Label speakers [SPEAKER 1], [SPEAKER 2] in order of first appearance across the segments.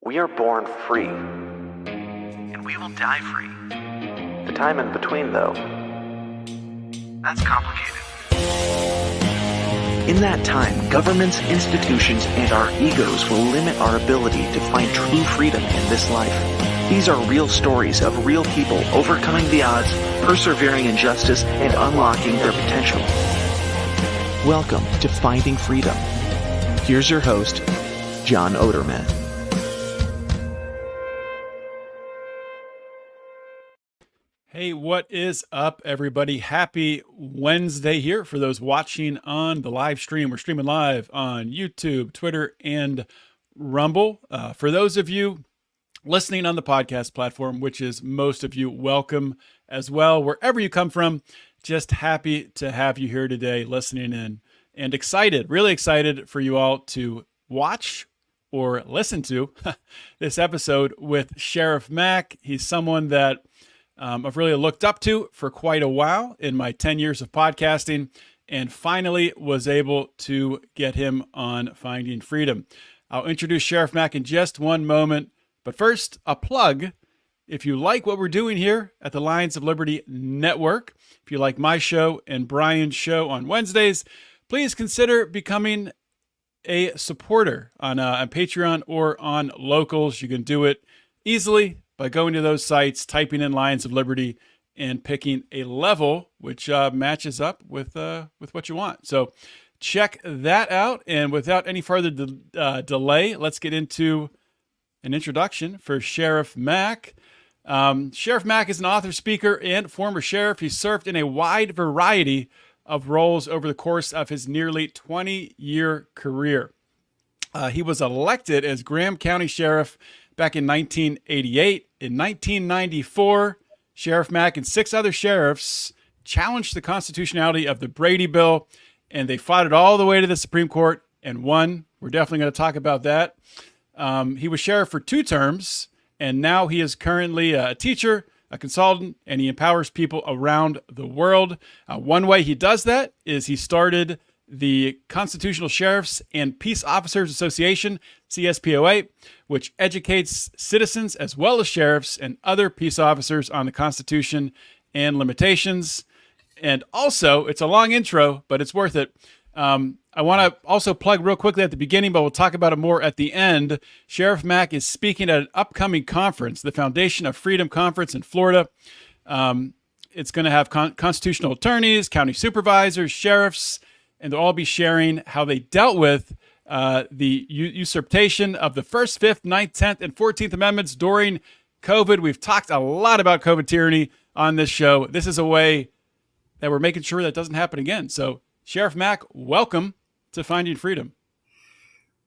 [SPEAKER 1] We are born free.
[SPEAKER 2] And we will die free.
[SPEAKER 1] The time in between, though,
[SPEAKER 2] that's complicated.
[SPEAKER 1] In that time, governments, institutions, and our egos will limit our ability to find true freedom in this life. These are real stories of real people overcoming the odds, persevering in justice, and unlocking their potential. Welcome to Finding Freedom. Here's your host, John Odermatt.
[SPEAKER 3] Hey, what is up, everybody? Happy Wednesday here for those watching on the live stream. We're streaming live on YouTube, Twitter, and Rumble. For those of you listening on the podcast platform, which is most of you, welcome as well. Wherever you come from, just happy to have you here today listening in and excited, really excited for you all to watch or listen to this episode with Sheriff Mack. He's someone that I've really looked up to for quite a while in my 10 years of podcasting, and finally was able to get him on Finding Freedom. I'll introduce Sheriff Mack in just one moment, but first, a plug. If you like what we're doing here at the Lions of Liberty Network, if you like my show and Brian's show on Wednesdays, please consider becoming a supporter on Patreon or on Locals. You can do it easily by going to those sites, typing in Lions of Liberty, and picking a level which matches up with what you want. So check that out. And without any further delay, let's get into an introduction for Sheriff Mack. Sheriff Mack is an author, speaker, and former sheriff. He served in a wide variety of roles over the course of his nearly 20-year career. He was elected as Graham County Sheriff back in 1988. In 1994, Sheriff Mack and 6 other sheriffs challenged the constitutionality of the Brady Bill, and they fought it all the way to the Supreme Court and won. We're definitely going to talk about that. He was sheriff for 2 terms, and now he is currently a teacher, a consultant, and he empowers people around the world. One way he does that is he started the Constitutional Sheriffs and Peace Officers Association, CSPOA, which educates citizens as well as sheriffs and other peace officers on the Constitution and limitations. And also, it's a long intro, but it's worth it. I want to also plug real quickly at the beginning, but we'll talk about it more at the end. Sheriff Mack is speaking at an upcoming conference, the Foundation of Freedom Conference in Florida. It's going to have constitutional attorneys, county supervisors, sheriffs, and they'll all be sharing how they dealt with the usurpation of the 1st, 5th, 9th, 10th, and 14th Amendments during COVID. We've talked a lot about COVID tyranny on this show. This is a way that we're making sure that doesn't happen again. So, Sheriff Mack, welcome to Finding Freedom.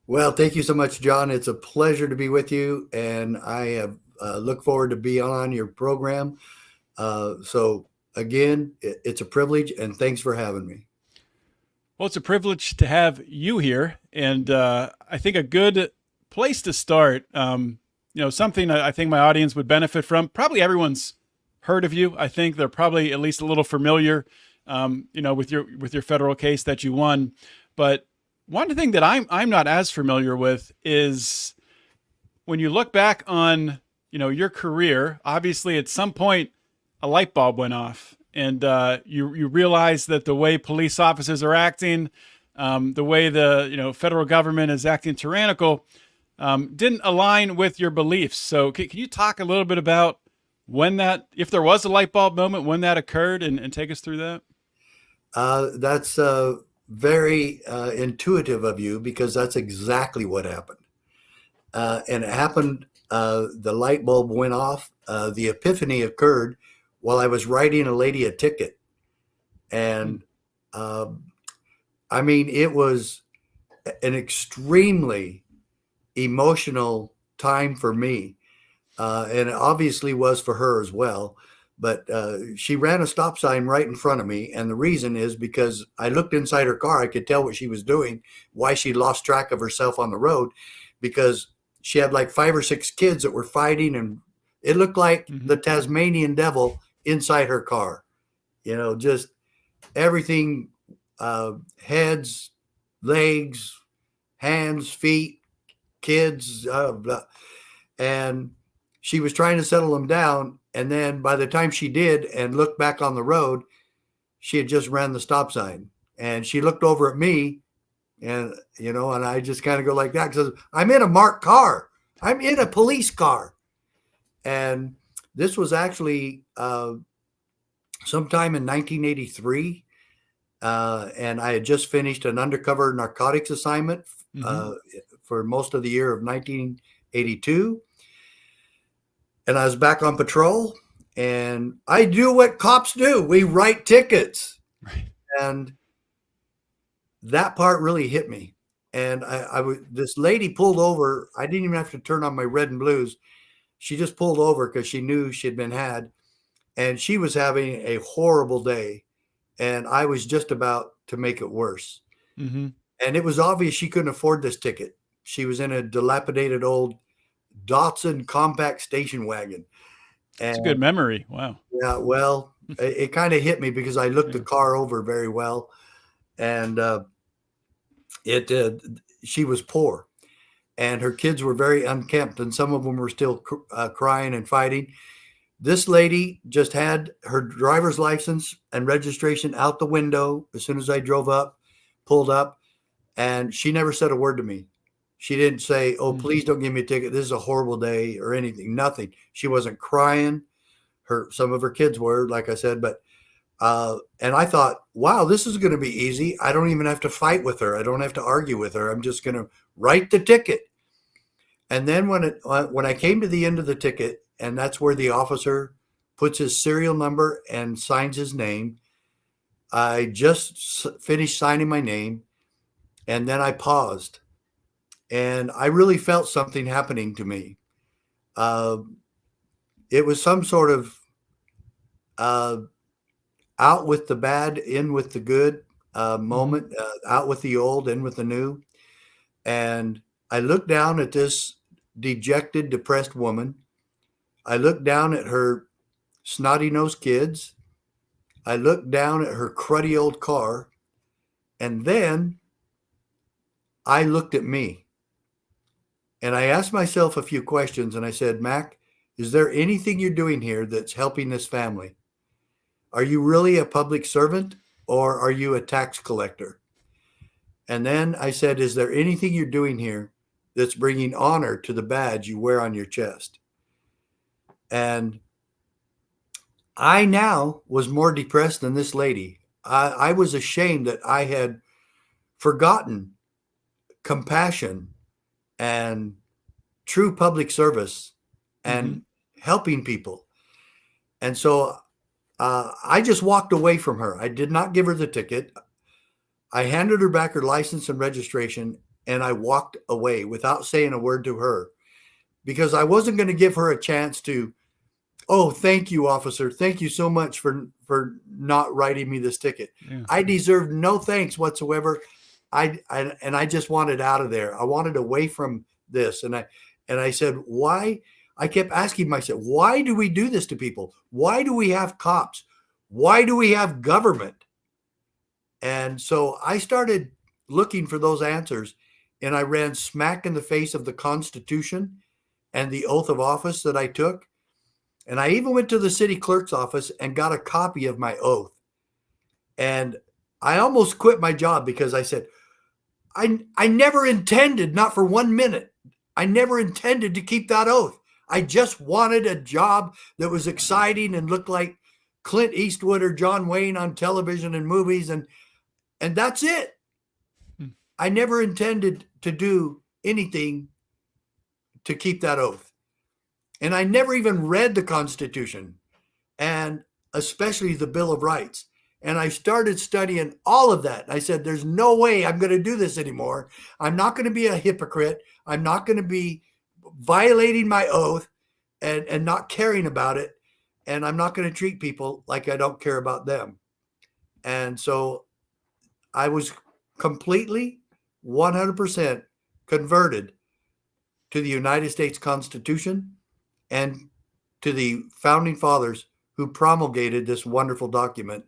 [SPEAKER 4] Well, thank you so much, John. It's a pleasure to be with you, and I look forward to be on your program. So, again, it's a privilege, and thanks for having me.
[SPEAKER 3] Well, it's a privilege to have you here, and I think a good place to start, something I think my audience would benefit from. Probably everyone's heard of you. I think they're probably at least a little familiar, with your federal case that you won. But one thing that I'm not as familiar with is when you look back on your career. Obviously, at some point, a light bulb went off. And you realize that the way police officers are acting, the way the federal government is acting tyrannical, didn't align with your beliefs. So can you talk a little bit about if there was a light bulb moment, when that occurred, and take us through that?
[SPEAKER 4] That's very intuitive of you, because that's exactly what happened. And it happened, the light bulb went off, the epiphany occurred while I was writing a lady a ticket. And it was an extremely emotional time for me. And it obviously was for her as well. But she ran a stop sign right in front of me. And the reason is because I looked inside her car. I could tell what she was doing, why she lost track of herself on the road, because she had like 5 or 6 kids that were fighting. And it looked like the Tasmanian devil inside her car, just everything, heads, legs, hands, feet, kids, and she was trying to settle him down. And then by the time she did and looked back on the road, she had just ran the stop sign. And she looked over at me, and, and I just kind of go like that because I'm in a marked car. I'm in a police car. And this was actually sometime in 1983. And I had just finished an undercover narcotics assignment for most of the year of 1982. And I was back on patrol, and I do what cops do. We write tickets.
[SPEAKER 3] Right.
[SPEAKER 4] And that part really hit me. And this lady pulled over. I didn't even have to turn on my red and blues. She just pulled over because she knew she'd been had, and she was having a horrible day. And I was just about to make it worse.
[SPEAKER 3] Mm-hmm.
[SPEAKER 4] And it was obvious she couldn't afford this ticket. She was in a dilapidated old Datsun compact station wagon.
[SPEAKER 3] It's a good memory. Wow.
[SPEAKER 4] Yeah, well, it kind of hit me because I looked the car over very well, and she was poor, and her kids were very unkempt, and some of them were still crying and fighting. This lady just had her driver's license and registration out the window as soon as I pulled up, and she never said a word to me. She didn't say, "Oh, please don't give me a ticket. This is a horrible day," or anything. Nothing. She wasn't crying. Some of her kids were, like I said, but and I thought, wow, this is going to be easy. I don't even have to fight with her. I don't have to argue with her. I'm just going to write the ticket. And then when I came to the end of the ticket, and that's where the officer puts his serial number and signs his name, I just finished signing my name, and then I paused. And I really felt something happening to me. It was some sort of out with the bad, in with the good moment, out with the old, in with the new. And I looked down at this dejected, depressed woman. I looked down at her snotty-nosed kids. I looked down at her cruddy old car. And then I looked at me. And I asked myself a few questions, and I said, Mac, is there anything you're doing here that's helping this family? Are you really a public servant, or are you a tax collector? And then I said, is there anything you're doing here that's bringing honor to the badge you wear on your chest? And I now was more depressed than this lady. I was ashamed that I had forgotten compassion and true public service and helping people. And so I just walked away from her. I did not give her the ticket. I handed her back her license and registration, and I walked away without saying a word to her, because I wasn't going to give her a chance to, oh, thank you, officer. Thank you so much for not writing me this ticket. Yeah. I deserved no thanks whatsoever. I just wanted out of there. I wanted away from this. And I said, why? I kept asking myself, why do we do this to people? Why do we have cops? Why do we have government? And so I started looking for those answers, and I ran smack in the face of the Constitution and the oath of office that I took. And I even went to the city clerk's office and got a copy of my oath. And I almost quit my job because I said, I never intended, not for 1 minute, I never intended to keep that oath. I just wanted a job that was exciting and looked like Clint Eastwood or John Wayne on television and movies, and that's it. I never intended to do anything to keep that oath. And I never even read the Constitution, and especially the Bill of Rights. And I started studying all of that. I said, there's no way I'm going to do this anymore. I'm not going to be a hypocrite. I'm not going to be violating my oath and not caring about it. And I'm not going to treat people like I don't care about them. And so I was completely 100% converted to the United States Constitution and to the founding fathers who promulgated this wonderful document.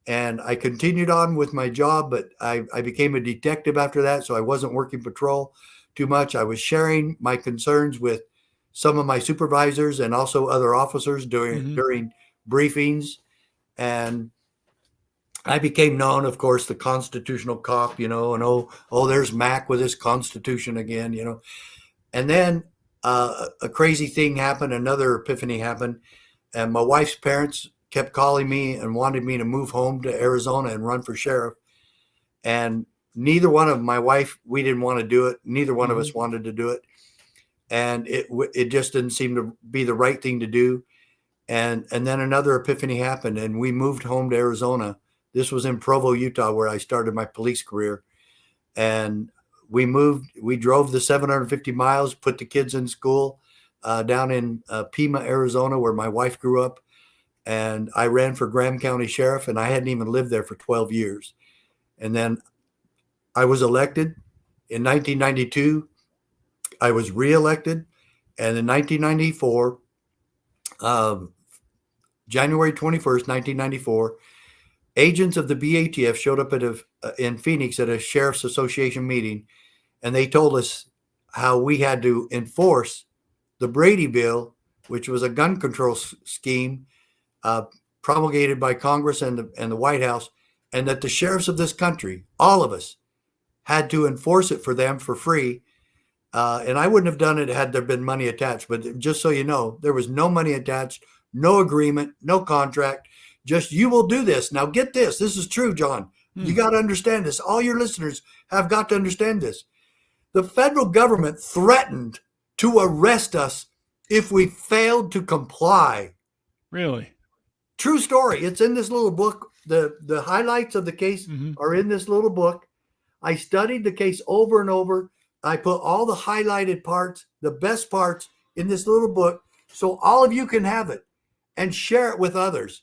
[SPEAKER 4] And I continued on with my job, but I became a detective after that. So I wasn't working patrol too much. I was sharing my concerns with some of my supervisors and also other officers during briefings. And I became known, of course, the constitutional cop, and there's Mack with his Constitution again, And then a crazy thing happened, another epiphany happened, and my wife's parents kept calling me and wanted me to move home to Arizona and run for sheriff. And neither one of my wife, we didn't want to do it. Neither one of us wanted to do it. And it just didn't seem to be the right thing to do. And then another epiphany happened, and we moved home to Arizona. This was in Provo, Utah, where I started my police career. And we drove the 750 miles, put the kids in school down in Pima, Arizona, where my wife grew up. And I ran for Graham County Sheriff, and I hadn't even lived there for 12 years. And then I was elected in 1992. I was reelected. And in 1994, January 21st, 1994, agents of the BATF showed up in Phoenix at a Sheriff's Association meeting, and they told us how we had to enforce the Brady Bill, which was a gun control scheme promulgated by Congress and the White House, and that the sheriffs of this country, all of us, had to enforce it for them for free. And I wouldn't have done it had there been money attached. But just so you know, there was no money attached, no agreement, no contract. Just, you will do this. Now get this. This is true, John. You got to understand this. All your listeners have got to understand this. The federal government threatened to arrest us if we failed to comply.
[SPEAKER 3] Really?
[SPEAKER 4] True story. It's in this little book. The highlights of the case are in this little book. I studied the case over and over. I put all the highlighted parts, the best parts, in this little book so all of you can have it and share it with others.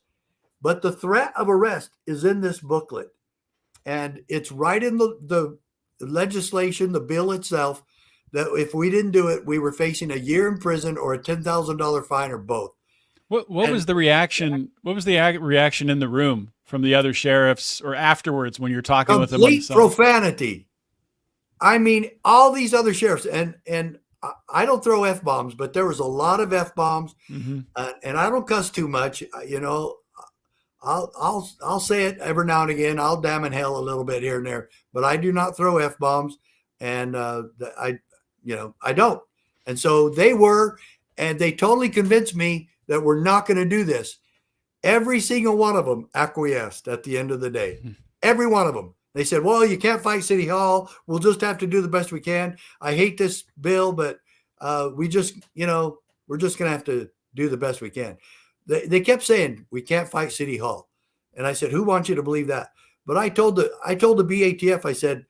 [SPEAKER 4] But the threat of arrest is in this booklet. And it's right in the legislation, the bill itself, that if we didn't do it, we were facing a year in prison or a $10,000 fine or both.
[SPEAKER 3] What was the reaction? What was the reaction in the room from the other sheriffs or afterwards when you're talking with them?
[SPEAKER 4] Complete profanity. I mean, all these other sheriffs, and I don't throw F-bombs, but there was a lot of F-bombs, and I don't cuss too much. I'll say it every now and again. I'll damn in hell a little bit here and there, but I do not throw F-bombs, and I don't. And so and they totally convinced me that we're not going to do this. Every single one of them acquiesced at the end of the day. Every one of them. They said, well, you can't fight City Hall. We'll just have to do the best we can. I hate this bill, but we're just going to have to do the best we can. They kept saying, we can't fight City Hall. And I said, who wants you to believe that? But I told the BATF, I said,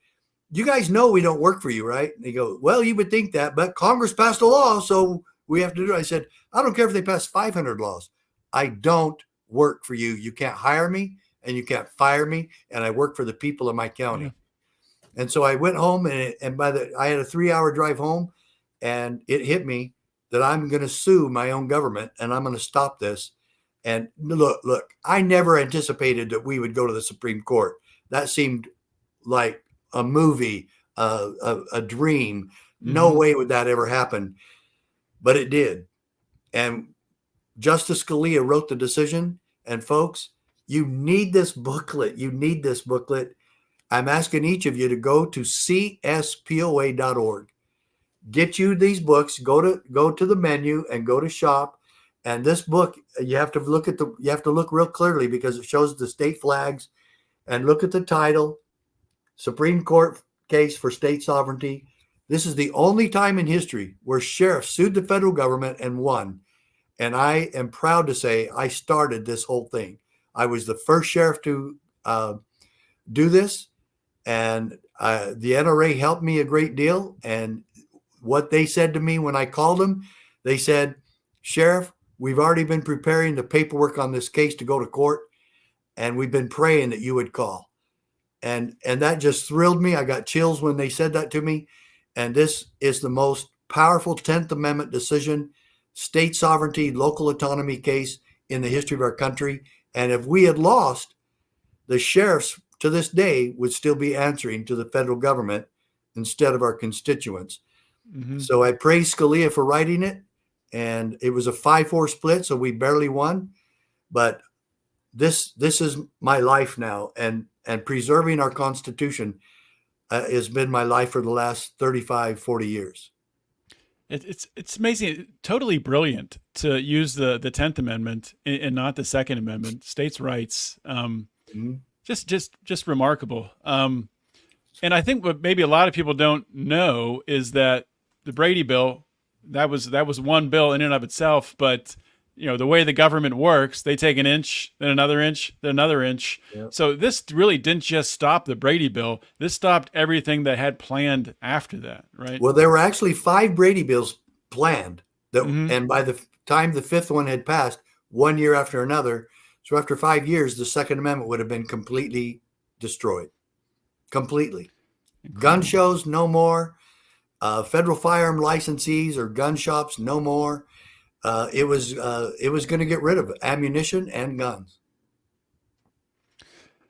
[SPEAKER 4] you guys know we don't work for you, right? And they go, well, you would think that, but Congress passed a law, so we have to do it. I said, I don't care if they pass 500 laws. I don't work for you. You can't hire me and you can't fire me. And I work for the people of my county. And so I went home and I had a 3-hour drive home, and it hit me that I'm going to sue my own government and I'm going to stop this. And look, I never anticipated that we would go to the Supreme Court. That seemed like a movie, a dream. No way would that ever happen. But it did. And Justice Scalia wrote the decision. And folks, you need this booklet. You need this booklet. I'm asking each of you to go to CSPOA.org. Get you these books. Go to the menu and go to shop. And this book, you have to look real clearly because it shows the state flags, and look at the title, Supreme Court case for state sovereignty. This is the only time in history where sheriffs sued the federal government and won. And I am proud to say I started this whole thing. I was the first sheriff to do this, and the NRA helped me a great deal. And what they said to me when I called them, they said, Sheriff, we've already been preparing the paperwork on this case to go to court, and we've been praying that you would call. And that just thrilled me. I got chills when they said that to me. And this is the most powerful 10th Amendment decision, state sovereignty, local autonomy case in the history of our country. And if we had lost, the sheriffs to this day would still be answering to the federal government instead of our constituents. So I praise Scalia for writing it. and it was a 5-4 split, so we barely won. But this is my life now, and preserving our Constitution has been my life for the last 35, 40 years.
[SPEAKER 3] It's amazing, totally brilliant to use the 10th Amendment and not the Second Amendment, states' rights. Just remarkable. And I think what maybe a lot of people don't know is that the Brady Bill, that was one bill in and of itself, but the way the government works, they take an inch, then another inch, then another inch. Yep. So this really didn't just stop the Brady Bill. This stopped everything that had planned after that, right?
[SPEAKER 4] Well, there were actually 5 Brady Bills planned, and by the time the 5th one had passed, 1 year after another, so after 5 years, the Second Amendment would have been completely destroyed. Completely. Incredible. Gun shows, no more. Federal firearm licensees or gun shops, no more. It was going to get rid of ammunition and guns.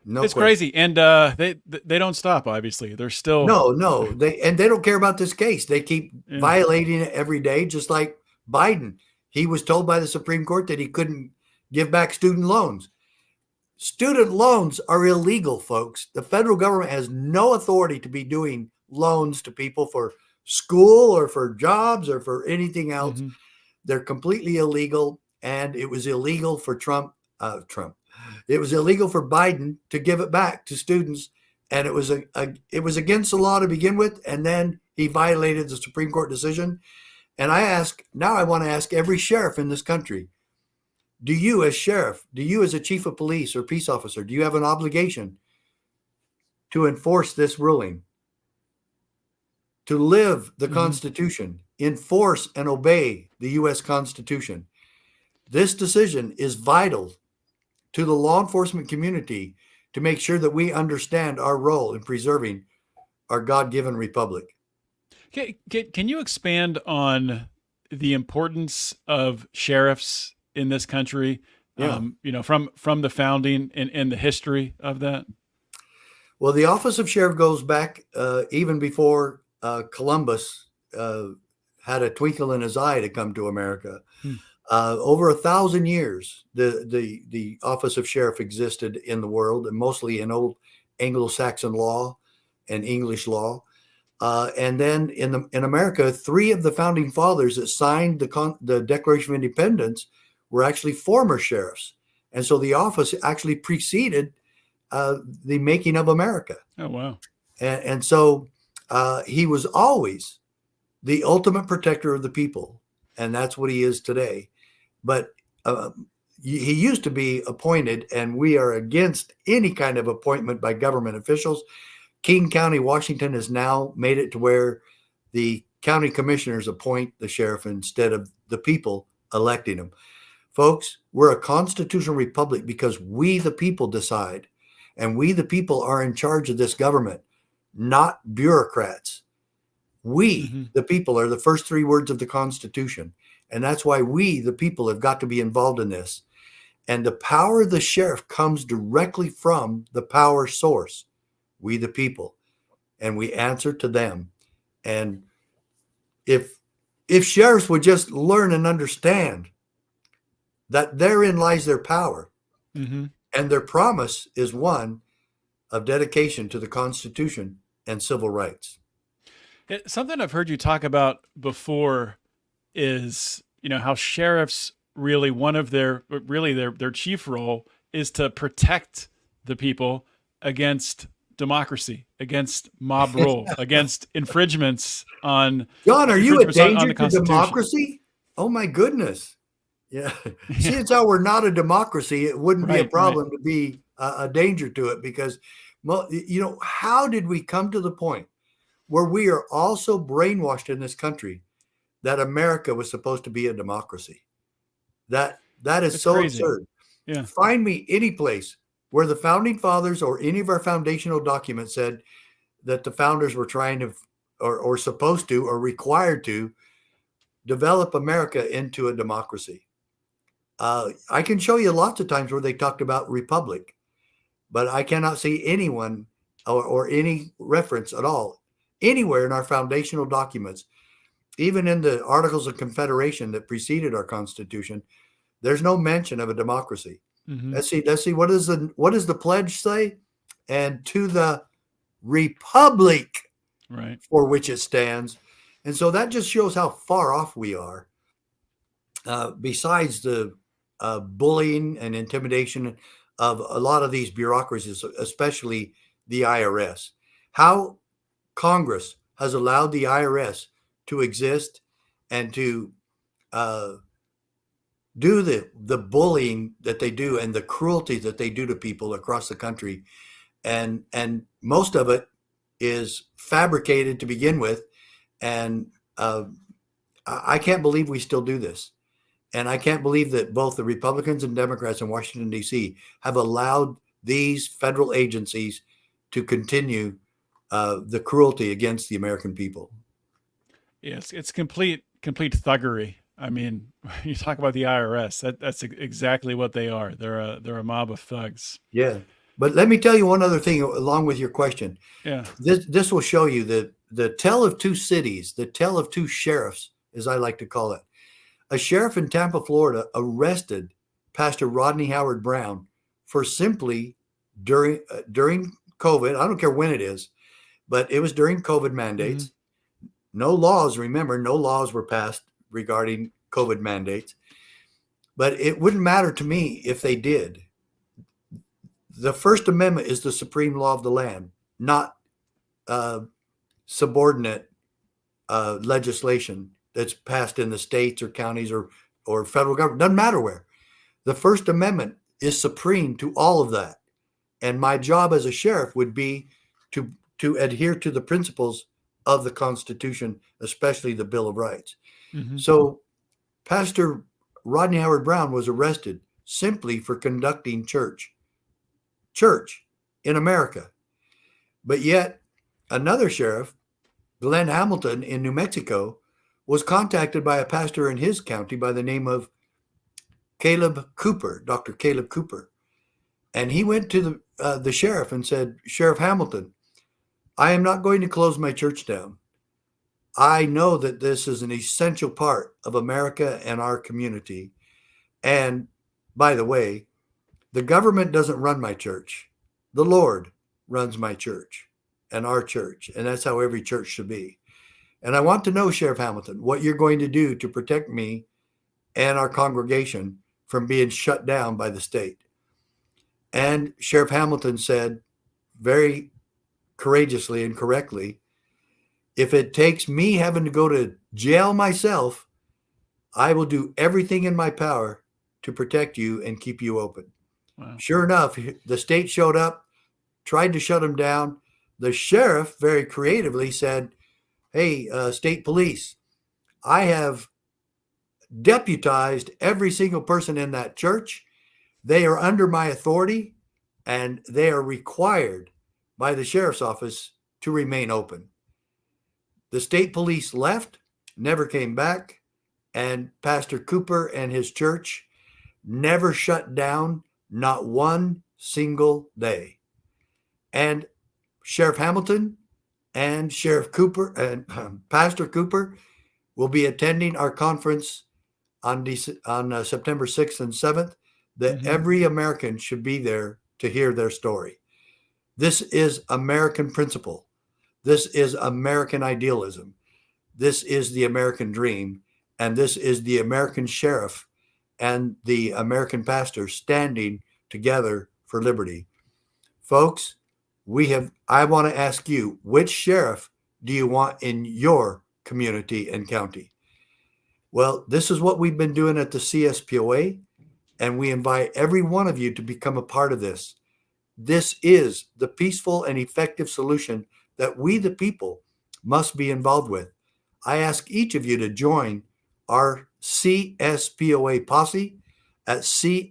[SPEAKER 4] No,
[SPEAKER 3] it's crazy, and they don't stop. Obviously, they're still
[SPEAKER 4] no. They don't care about this case. They keep violating it every day, just like Biden. He was told by the Supreme Court that he couldn't give back student loans. Student loans are illegal, folks. The federal government has no authority to be doing loans to people for school or for jobs or for anything else. Mm-hmm. They're completely illegal, and it was illegal for Trump. It was illegal for Biden to give it back to students, and it was against the law to begin with, and then he violated the Supreme Court decision. And I want to ask every sheriff in this country, do you as sheriff, do you as a chief of police or peace officer, do you have an obligation to enforce this ruling? To live the Constitution, enforce and obey the U.S. Constitution. This decision is vital to the law enforcement community to make sure that we understand our role in preserving our God-given republic.
[SPEAKER 3] Can you expand on the importance of sheriffs in this country?
[SPEAKER 4] Yeah.
[SPEAKER 3] From the founding and the history of that?
[SPEAKER 4] Well, the office of sheriff goes back even before Columbus had a twinkle in his eye to come to America. Over 1,000 years, the office of sheriff existed in the world, and mostly in old Anglo-Saxon law and English law. And then in America, 3 of the founding fathers that signed the Declaration of Independence were actually former sheriffs. And so the office actually preceded the making of America.
[SPEAKER 3] Oh, wow.
[SPEAKER 4] And so he was always the ultimate protector of the people, and that's what he is today. But he used to be appointed, and we are against any kind of appointment by government officials. King County, Washington has now made it to where the county commissioners appoint the sheriff instead of the people electing him. Folks, we're a constitutional republic because we, the people, decide, and we, the people, are in charge of this government, not bureaucrats. We, the people, are the first 3 words of the Constitution. And that's why we, the people, have got to be involved in this. And the power of the sheriff comes directly from the power source, we, the people. And we answer to them. And if sheriffs would just learn and understand that therein lies their power, and their promise is one of dedication to the Constitution and civil rights.
[SPEAKER 3] Something I've heard you talk about before is, how sheriffs really, one of their chief role is to protect the people against democracy, against mob rule, against infringements on.
[SPEAKER 4] John, are you a danger to democracy? Oh my goodness. Yeah. Since we're not a democracy, it wouldn't be a problem to be a danger to it, because, how did we come to the point where we are also brainwashed in this country that America was supposed to be a democracy? That is so crazy. Absurd. Yeah. Find me any place where the founding fathers or any of our foundational documents said that the founders were trying to, or supposed to, or required to develop America into a democracy. I can show you lots of times where they talked about republic, but I cannot see anyone or any reference at all anywhere in our foundational documents even in the Articles of Confederation that preceded our Constitution, there's no mention of a democracy.
[SPEAKER 3] Mm-hmm.
[SPEAKER 4] Let's see. What does the pledge say? And to the republic
[SPEAKER 3] Right.
[SPEAKER 4] for which it stands. And so that just shows how far off we are. Besides the bullying and intimidation of a lot of these bureaucracies, especially the IRS, how Congress has allowed the IRS to exist and to do the bullying that they do and the cruelty that they do to people across the country, and most of it is fabricated to begin with, and I can't believe we still do this, and I can't believe that both the Republicans and Democrats in Washington D.C. have allowed these federal agencies to continue the cruelty against the American people.
[SPEAKER 3] Yes, it's complete thuggery. I mean, you talk about the IRS. That's exactly what they are. They're a mob of thugs.
[SPEAKER 4] Yeah, but let me tell you one other thing along with your question.
[SPEAKER 3] Yeah.
[SPEAKER 4] This will show you the tale of two cities, the tale of two sheriffs, as I like to call it. A sheriff in Tampa, Florida, arrested Pastor Rodney Howard Brown for simply during COVID. I don't care when it is, but it was during COVID mandates. Mm-hmm. No laws were passed regarding COVID mandates, but it wouldn't matter to me if they did. The First Amendment is the supreme law of the land, not subordinate legislation that's passed in the states or counties or federal government. Doesn't matter where. The First Amendment is supreme to all of that. And my job as a sheriff would be to adhere to the principles of the Constitution, especially the Bill of Rights. Mm-hmm. So Pastor Rodney Howard Brown was arrested simply for conducting church in America. But yet another sheriff, Glenn Hamilton in New Mexico, was contacted by a pastor in his county by the name of Dr. Caleb Cooper. And he went to the sheriff and said, Sheriff Hamilton, I am not going to close my church down. I know that this is an essential part of America and our community. And by the way, the government doesn't run my church. The Lord runs my church and our church. And that's how every church should be. And I want to know, Sheriff Hamilton, what you're going to do to protect me and our congregation from being shut down by the state. And Sheriff Hamilton said very courageously and correctly, if it takes me having to go to jail myself, I will do everything in my power to protect you and keep you open. Wow. Sure enough, the state showed up, tried to shut him down. The sheriff very creatively said, hey, state police, I have deputized every single person in that church. They are under my authority, and they are required by the sheriff's office to remain open. The state police left, never came back, and Pastor Cooper and his church never shut down, not one single day. And Sheriff Hamilton and Sheriff Cooper and Pastor Cooper will be attending our conference on September 6th and 7th, that every American should be there to hear their story. This is American principle. This is American idealism. This is the American dream. And this is the American sheriff and the American pastor standing together for liberty. Folks, I want to ask you, which sheriff do you want in your community and county? Well, this is what we've been doing at the CSPOA, and we invite every one of you to become a part of this. This is the peaceful and effective solution that we, the people, must be involved with. I ask each of you to join our CSPOA posse at cspoa.org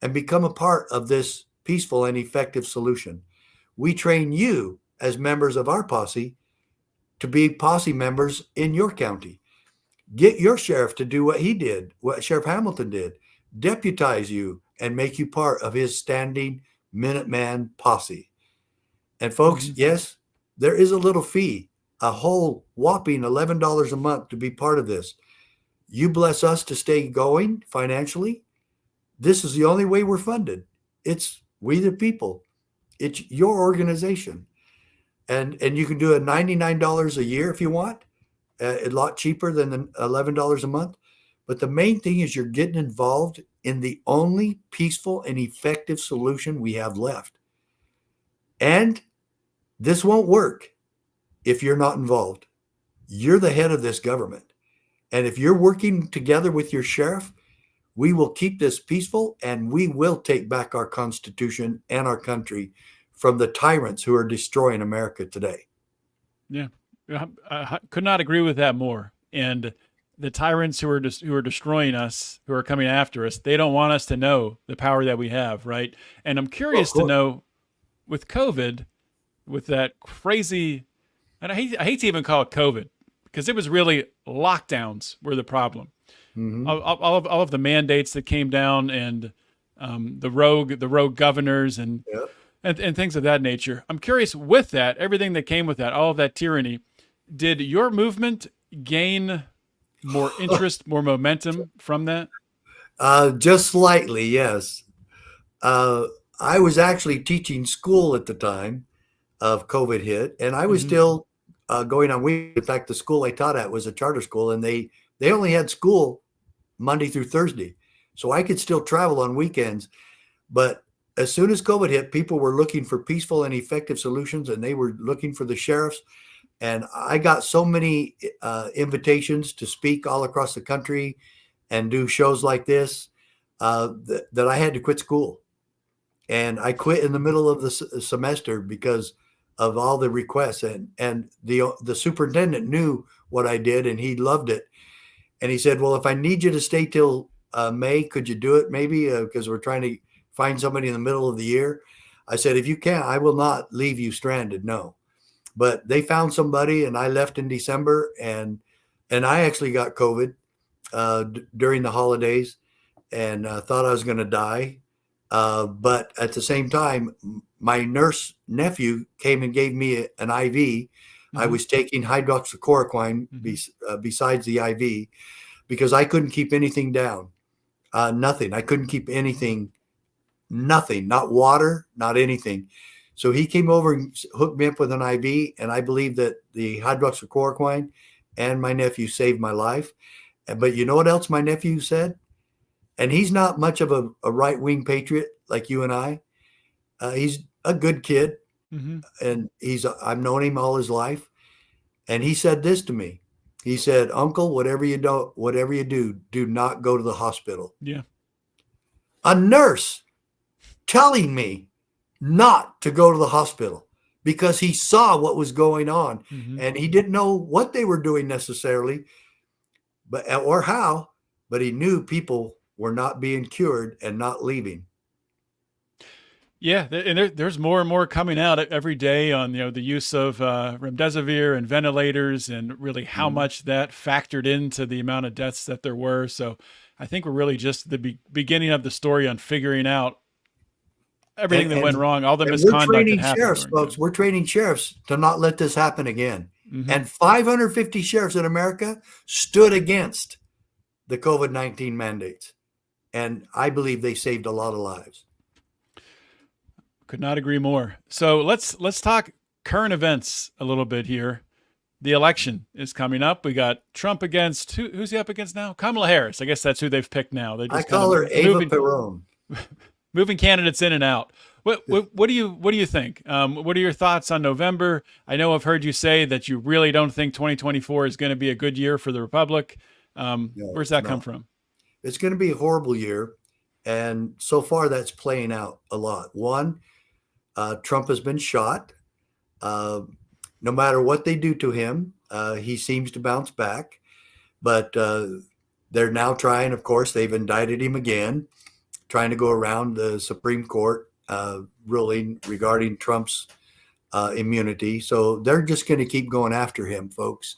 [SPEAKER 4] and become a part of this peaceful and effective solution. We train you as members of our posse to be posse members in your county. Get your sheriff to do what he did, what Sheriff Hamilton did, deputize you and make you part of his standing Minuteman posse. And folks, yes, there is a little fee a whole whopping $11 a month to be part of this. You bless us to stay going financially. This is the only way we're funded. It's we the people. It's your organization. And you can do it $99 a year if you want, a lot cheaper than the $11 a month. But the main thing is you're getting involved in the only peaceful and effective solution we have left. And this won't work if you're not involved. You're the head of this government. And if you're working together with your sheriff, we will keep this peaceful and we will take back our Constitution and our country from the tyrants who are destroying America today.
[SPEAKER 3] Yeah, I could not agree with that more. And the tyrants who are destroying us, who are coming after us, they don't want us to know the power that we have, right? And I'm curious to know, with COVID, with that crazy, and I hate to even call it COVID, because it was really lockdowns were the problem.
[SPEAKER 4] Mm-hmm.
[SPEAKER 3] All of the mandates that came down, and the rogue governors and things of that nature. I'm curious, with that, everything that came with that, all of that tyranny, did your movement gain more interest, more momentum from that?
[SPEAKER 4] Just slightly, yes. I was actually teaching school at the time of COVID hit, and I was still going on week. In fact, the school I taught at was a charter school, and they only had school Monday through Thursday. So I could still travel on weekends. But as soon as COVID hit, people were looking for peaceful and effective solutions, and they were looking for the sheriffs. And I got so many invitations to speak all across the country and do shows like this that I had to quit school. And I quit in the middle of the semester because of all the requests. And the superintendent knew what I did, and he loved it. And he said, well, if I need you to stay till May, could you do it maybe? Because we're trying to find somebody in the middle of the year. I said, if you can't, I will not leave you stranded. No. But they found somebody, and I left in December, and I actually got COVID during the holidays, and thought I was going to die. But at the same time, my nurse nephew came and gave me an IV. I was taking hydroxychloroquine besides the IV because I couldn't keep anything down. Nothing. I couldn't keep anything, nothing, not water, not anything. So he came over and hooked me up with an IV, and I believe that the hydroxychloroquine and my nephew saved my life. But you know what else my nephew said? And he's not much of a right-wing patriot like you and I. He's a good kid, and I've known him all his life. And he said this to me. He said, "Uncle, whatever you do, do not go to the hospital."
[SPEAKER 3] Yeah.
[SPEAKER 4] A nurse telling me not to go to the hospital because he saw what was going on, and he didn't know what they were doing necessarily, or how, but he knew people were not being cured and not leaving.
[SPEAKER 3] Yeah, and there's more and more coming out every day on the use of remdesivir and ventilators, and really how much that factored into the amount of deaths that there were. So I think we're really just the beginning of the story on figuring out everything that went wrong, all the misconduct
[SPEAKER 4] we're training
[SPEAKER 3] that happened.
[SPEAKER 4] Sheriffs, folks. We're training sheriffs to not let this happen again. And 550 sheriffs in America stood against the COVID-19 mandates. And I believe they saved a lot of lives.
[SPEAKER 3] Could not agree more. So let's talk current events a little bit here. The election is coming up. We got Trump against who's he up against now? Kamala Harris. I guess that's who they've picked now. They just
[SPEAKER 4] I call her Ava Perón.
[SPEAKER 3] Moving candidates in and out. What do you think? What are your thoughts on November? I know I've heard you say that you really don't think 2024 is going to be a good year for the Republic.
[SPEAKER 4] No,
[SPEAKER 3] where's that come from?
[SPEAKER 4] It's going to be a horrible year. And so far that's playing out a lot. One, Trump has been shot. No matter what they do to him, he seems to bounce back. But they're now trying, of course, they've indicted him again, trying to go around the Supreme Court ruling regarding Trump's immunity. So they're just going to keep going after him, folks.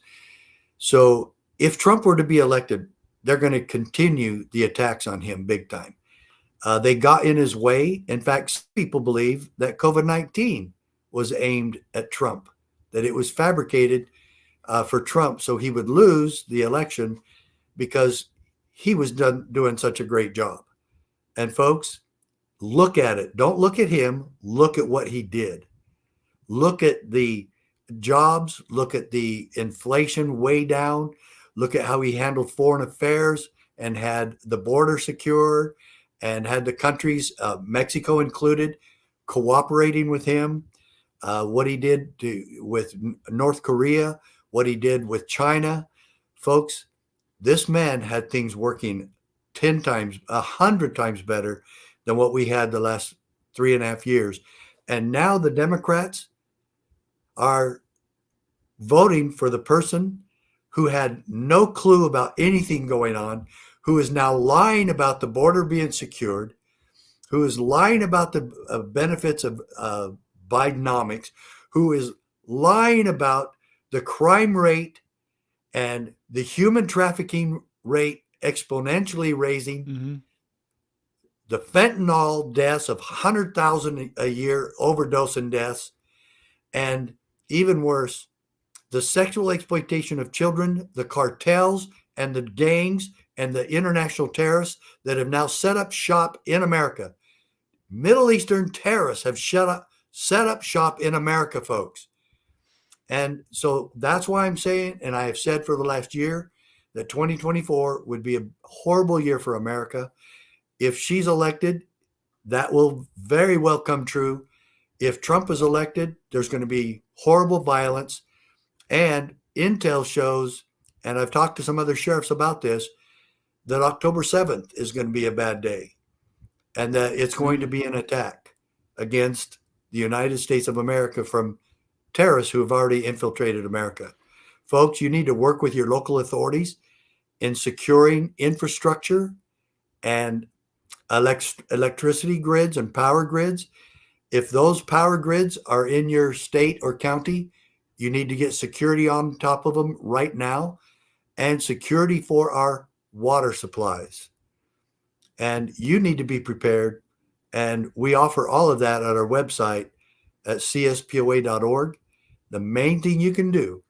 [SPEAKER 4] So if Trump were to be elected, they're going to continue the attacks on him big time. They got in his way. In fact, some people believe that COVID-19 was aimed at Trump, that it was fabricated for Trump so he would lose the election because he was doing such a great job. And folks, look at it. Don't look at him. Look at what he did. Look at the jobs. Look at the inflation way down. Look at how he handled foreign affairs and had the border secure and had the countries, Mexico included, cooperating with him. What he did with North Korea, what he did with China. Folks, this man had things working 10 times, 100 times better than what we had the last 3.5 years. And now the Democrats are voting for the person who had no clue about anything going on, who is now lying about the border being secured, who is lying about the benefits of Bidenomics, who is lying about the crime rate and the human trafficking rate exponentially raising, the fentanyl deaths of 100,000 a year, overdosing deaths, and even worse, the sexual exploitation of children, the cartels and the gangs and the international terrorists that have now set up shop in America. Middle Eastern terrorists have set up shop in America, folks. And so that's why I'm saying, and I have said for the last year, that 2024 would be a horrible year for America. If she's elected, that will very well come true. If Trump is elected, there's going to be horrible violence. And intel shows, and I've talked to some other sheriffs about this, that October 7th is going to be a bad day. And that it's going to be an attack against the United States of America from terrorists who have already infiltrated America. Folks, you need to work with your local authorities in securing infrastructure and electricity grids and power grids. If those power grids are in your state or county, you need to get security on top of them right now, and security for our water supplies. And you need to be prepared. And we offer all of that at our website at CSPOA.org. The main thing you can do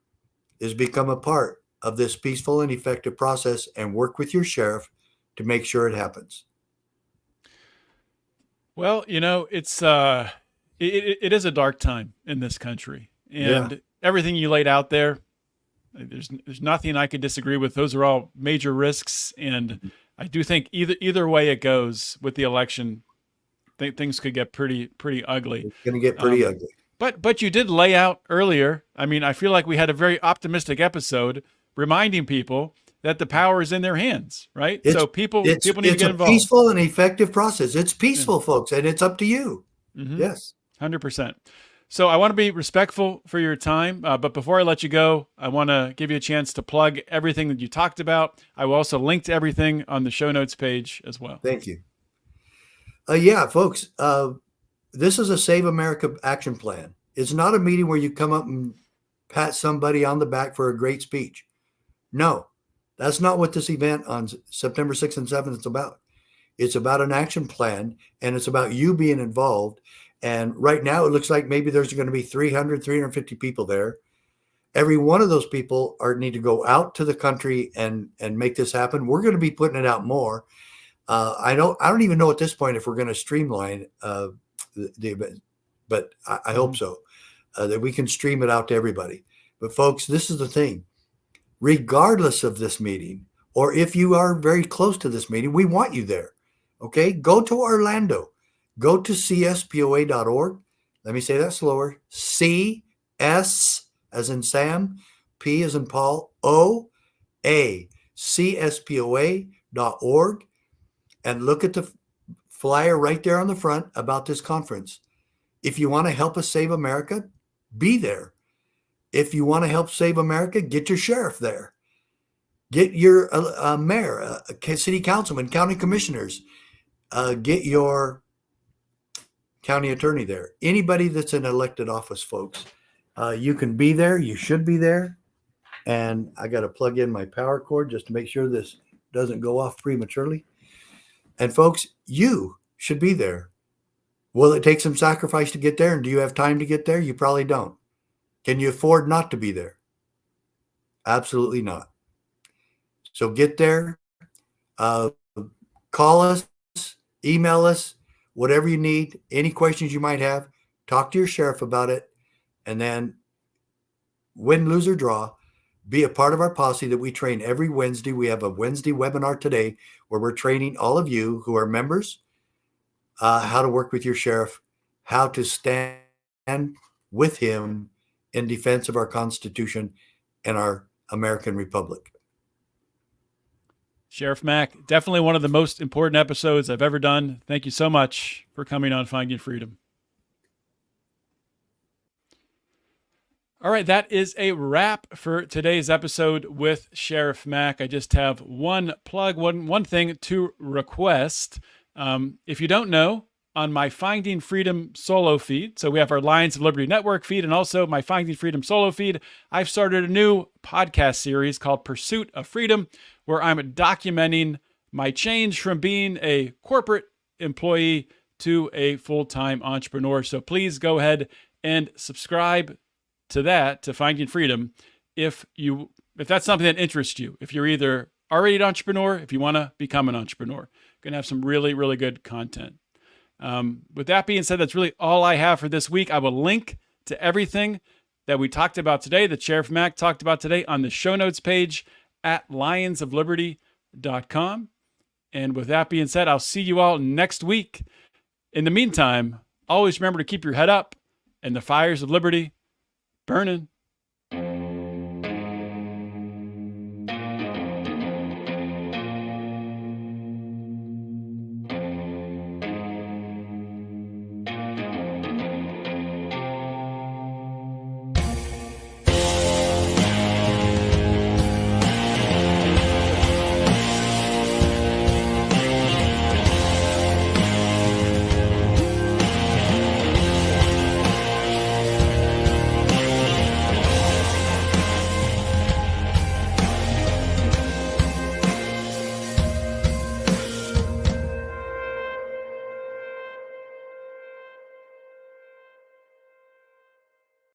[SPEAKER 4] is become a part of this peaceful and effective process and work with your sheriff to make sure it happens.
[SPEAKER 3] Well, you know, it's it is a dark time in this country, and everything you laid out there, there's nothing I could disagree with. Those are all major risks, and I do think either way it goes with the election, things could get pretty ugly.
[SPEAKER 4] It's going to get pretty ugly.
[SPEAKER 3] But you did lay out earlier. I mean, I feel like we had a very optimistic episode reminding people that the power is in their hands, right? So people need to get involved.
[SPEAKER 4] It's a peaceful and effective process. It's peaceful, folks, and it's up to you. Yes.
[SPEAKER 3] 100%. So I want to be respectful for your time, but before I let you go, I want to give you a chance to plug everything that you talked about. I will also link to everything on the show notes page as well.
[SPEAKER 4] Thank you. Yeah, folks, this is a Save America action plan. It's not a meeting where you come up and pat somebody on the back for a great speech. No, that's not what this event on September 6th and 7th is about. It's about an action plan, and it's about you being involved. And right now it looks like maybe there's going to be 350 people there. Every one of those people need to go out to the country and make this happen. We're going to be putting it out more. I don't even know at this point if we're going to streamline the event, but I hope so, that we can stream it out to everybody. But folks, this is the thing. Regardless of this meeting, or if you are very close to this meeting, we want you there. Okay, go to Orlando. Go to CSPOA.org. Let me say that slower. CS as in Sam, P as in Paul, O-A, CSPOA.org. And look at the flyer right there on the front about this conference. If you want to help us save America, be there. If you want to help save America, get your sheriff there. Get your mayor, city councilman, county commissioners. Get your county attorney there. Anybody that's in elected office, folks. You can be there. You should be there. And I got to plug in my power cord just to make sure this doesn't go off prematurely. And folks, you should be there. Will it take some sacrifice to get there? And do you have time to get there? You probably don't. Can you afford not to be there? Absolutely not. So get there, call us, email us, whatever you need, any questions you might have, talk to your sheriff about it, and then win, lose, or draw, be a part of our posse that we train every Wednesday. We have a Wednesday webinar today where we're training all of you who are members how to work with your sheriff, how to stand with him in defense of our Constitution and our American Republic.
[SPEAKER 3] Sheriff Mack, definitely one of the most important episodes I've ever done. Thank you so much for coming on Finding Freedom. All right, that is a wrap for today's episode with Sheriff Mack. I just have one plug, one thing to request. If you don't know, on my Finding Freedom solo feed, so we have our Lions of Liberty Network feed and also my Finding Freedom solo feed, I've started a new podcast series called Pursuit of Freedom, where I'm documenting my change from being a corporate employee to a full-time entrepreneur. So please go ahead and subscribe to that, to Finding Freedom, if that's something that interests you. If you're either already an entrepreneur, if you want to become an entrepreneur, going to have some really, really good content. With that being said, that's really all I have for this week. I will link to everything that we talked about today, that Sheriff Mack talked about today, on the show notes page at lionsofliberty.com. And with that being said, I'll see you all next week. In the meantime, always remember to keep your head up and the fires of liberty burning.